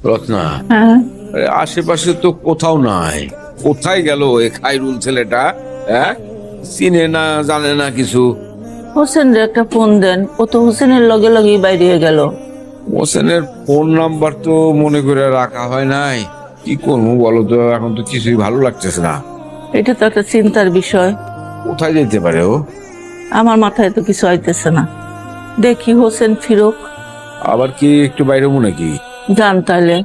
রত্না, হ্যাঁ, আরে আশেপাশে তো কোথাও নাই। কোথায় গেল এই খাইরুল ছেলেটা? হ্যাঁ, চিনে না জানে না কিছু। হোসেন রে একটা ফোন দেন, ও তো হোসেনের লগে লগেই বাইরে গেল। হোসেনের ফোন নাম্বার তো মনে করে রাখা হয় নাই। কি করবো বলো তো, এখন তো কিছুই ভালো লাগতেছে না। এটা তো একটা চিন্তার বিষয়। কোথায় যেতে পারে ও? আমার মাথায় তো কিছু আইতেছে না। দেখি হোসেন ফিরুক, আবার কি একটু বাইরে নাকি? যান তাহলে।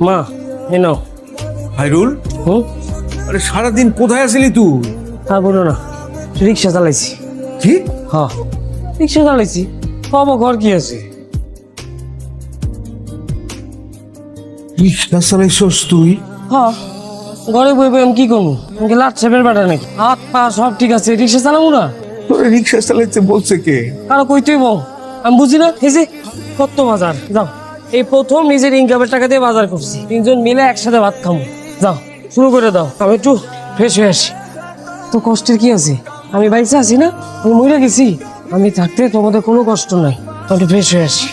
মা এই নাও। খাইরুল, হুম, আরে সারাদিন কোথায় আছিলি তুই? আর বলো না, রিক্সা চালাইছি। কি? হ্যাঁ, রিক্সা চালাইছি। বাবা ঘর কি আছে? রিক্সা চালাইছস তুই? হ্যাঁ, ঘরে বই বই আমি কি করবো? আমাকে লাট চেপের বেটা নাকি? হাত পা সব ঠিক আছে, রিক্সা চালাবো না? তোরে রিক্সা চালাইতে বলছে কে? কারো কইতেই বল, আমি বুঝি না। এই যে কত বাজার, যাও। এই প্রথম নিজের ইনকামের টাকা দিয়ে বাজার করছি, তিনজন মিলে একসাথে ভাত খাবো। যাও শুরু করে দাও, আমি একটু ফ্রেশ হয়ে আসি। তো কষ্টের কি আছে? আমি বাইসে আছি না? আমি মরে গেছি। আমি থাকতে তোমাদের কোনো কষ্ট নাই। আমি একটু ফ্রেশ হয়ে আসি।